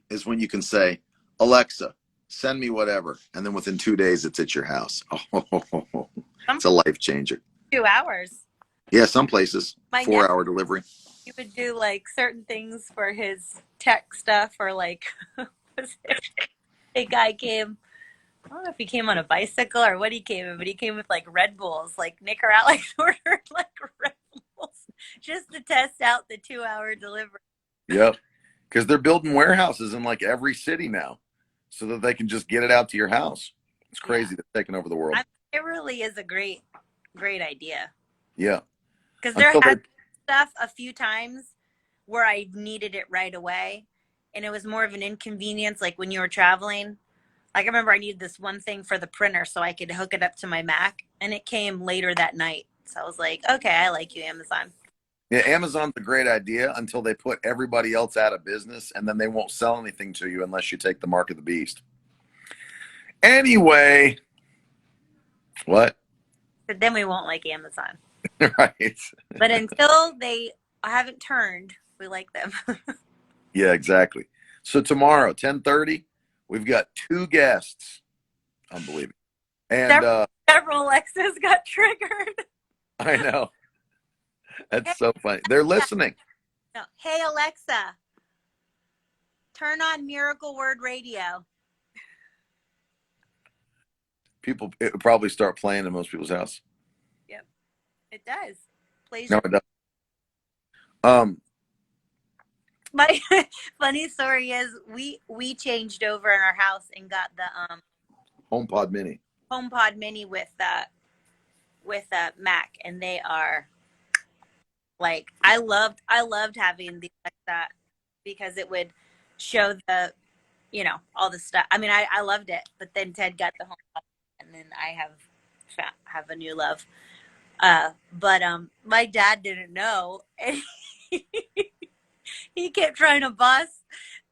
is when you can say, Alexa, send me whatever. And then within 2 days, it's at your house. Oh, it's a life changer. 2 hours. Yeah, some places. 4-hour delivery. You would do like certain things for his tech stuff or like a guy came I don't know if he came on a bicycle or what he came in, but he came with like Red Bulls. Like Nick or Alex ordered like Red Bulls just to test out the 2-hour delivery. Yep. Because they're building warehouses in like every city now so that they can just get it out to your house. It's crazy. Yeah. They're taking over the world. It really is a great idea. Yeah. Because there Until has they, been stuff a few times where I needed it right away. And it was more of an inconvenience, like when you were traveling. Like I remember I needed this one thing for the printer so I could hook it up to my Mac. And it came later that night. So I was like, okay, I like you, Amazon. yeah, Amazon's a great idea until they put everybody else out of business, and then they won't sell anything to you unless you take the mark of the beast. Anyway, what? But then we won't like Amazon. Right. But until they haven't turned, we like them. Yeah, exactly. So tomorrow, 10:30, we've got 2 guests. Unbelievable. And Several Alexas got triggered. I know. That's so funny. They're listening. No. Hey, Alexa, turn on Miracle Word Radio. People, it would probably start playing in most people's house. Yep, it does. Plays No, it doesn't. My funny story is we changed over in our house and got the HomePod Mini. HomePod Mini with Mac, and they are like I loved having the Alexa because it would show the all the stuff. I mean, I loved it, but then Ted got the HomePod, and then I have a new love. But my dad didn't know, and he kept trying to boss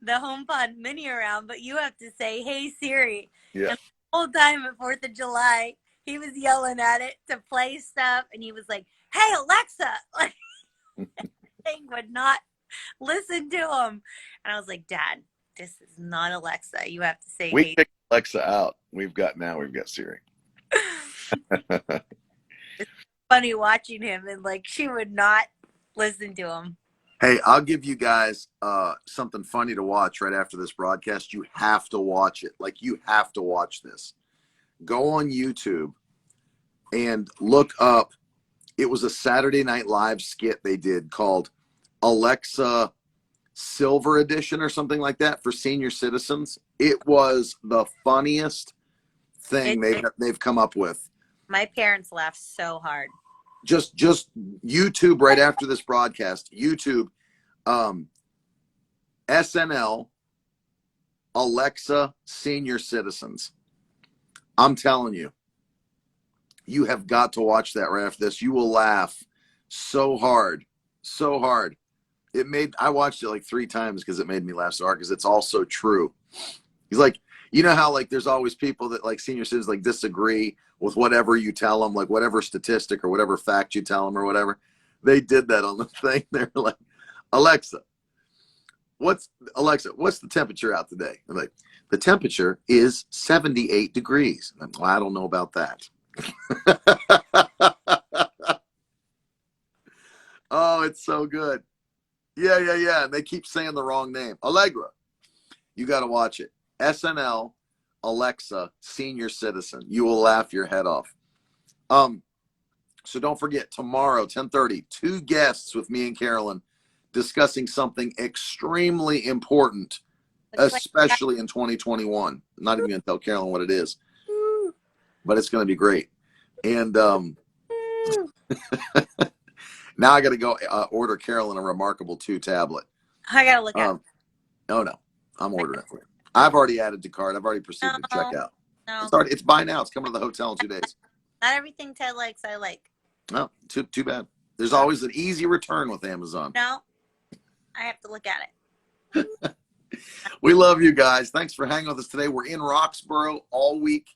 the HomePod Mini around, but you have to say, "Hey Siri." Yeah. And the whole time at 4th of July, he was yelling at it to play stuff, and he was like, "Hey Alexa!" Like, thing would not listen to him, and I was like, "Dad, this is not Alexa. You have to say." We "Hey." kicked Alexa out. We've got Siri. It's funny watching him, and like she would not listen to him. Hey, I'll give you guys something funny to watch right after this broadcast. You have to watch it. Like, you have to watch this. Go on YouTube and look up. It was a Saturday Night Live skit they did called Alexa Silver Edition or something like that for senior citizens. It was the funniest thing they've come up with. My parents laughed so hard. Just YouTube right after this broadcast. YouTube, SNL, Alexa senior citizens. I'm telling you, you have got to watch that right after this. You will laugh so hard, so hard. I watched it like 3 times because it made me laugh so hard because it's all so true. He's like, you know how like there's always people that like senior citizens like disagree with whatever you tell them, like whatever statistic or whatever fact you tell them or whatever. They did that on the thing. They're like, Alexa, what's the temperature out today? They're like, the temperature is 78 degrees. I'm like, well, I don't know about that. Oh, it's so good. Yeah. And they keep saying the wrong name. Allegra. You got to watch it. SNL, Alexa, senior citizen. You will laugh your head off. So don't forget, tomorrow, 10:30, 2 guests with me and Carolyn discussing something extremely important, especially in 2021. I'm not even going to tell Carolyn what it is, but it's going to be great. And now I got to go order Carolyn a Remarkable 2 tablet. I got to look at it. Oh, no. I'm ordering it for you. I've already added to cart. I've already proceeded to check out. No. It's by now. It's coming to the hotel in 2 days. Not everything Ted likes, I like. No, too bad. There's always an easy return with Amazon. No, I have to look at it. We love you guys. Thanks for hanging with us today. We're in Roxboro all week,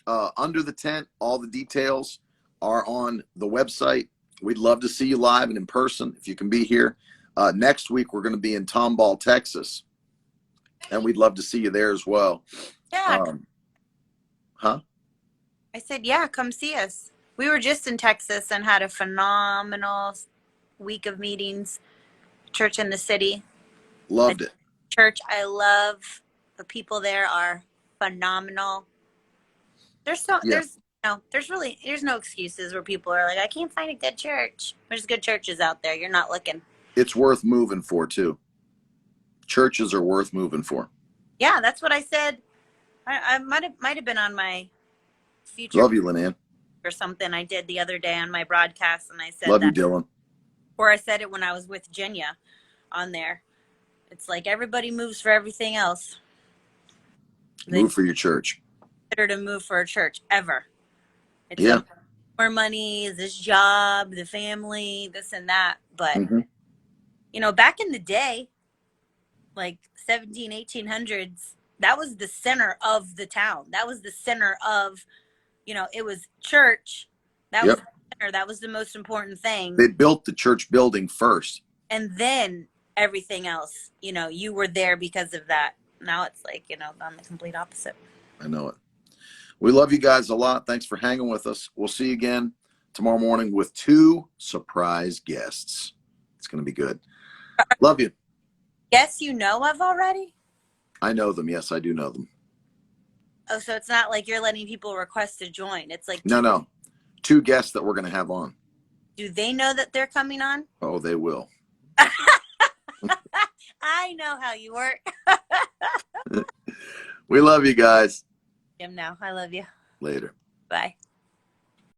under the tent. All the details are on the website. We'd love to see you live and in person if you can be here. Next week, we're going to be in Tomball, Texas, and we'd love to see you there as well. Yeah. Huh? I said, yeah, come see us. We were just in Texas and had a phenomenal week of meetings. Church in the city. Loved it. Church I love. The people there are phenomenal. Yeah, there's no excuses where people are like, I can't find a good church. There's good churches out there. You're not looking. it's worth moving for too. Churches are worth moving for. Yeah, that's what I said. I might have been on my future Love you, Linnea. or something I did the other day on my broadcast, and I said Love you, that, Dylan. or I said it when I was with Jenya on there. It's like everybody moves for everything else. They Move for your church. consider to move for a church ever. It's Yeah. more money, this job, the family, this and that. But Mm-hmm. back in the day, like 1800s, that was the center of the town. That was the center of, it was church. That was Yep. the center. That was the most important thing. They built the church building first. And then everything else, you were there because of that. Now it's like, on the complete opposite. I know it. We love you guys a lot. Thanks for hanging with us. We'll see you again tomorrow morning with 2 surprise guests. It's going to be good. Love you. Yes, you know of already? I know them. Yes, I do know them. Oh, so it's not like you're letting people request to join. It's like No. 2 guests that we're going to have on. Do they know that they're coming on? Oh, they will. I know how you work. We love you guys. Jim, now I love you. Later. Bye.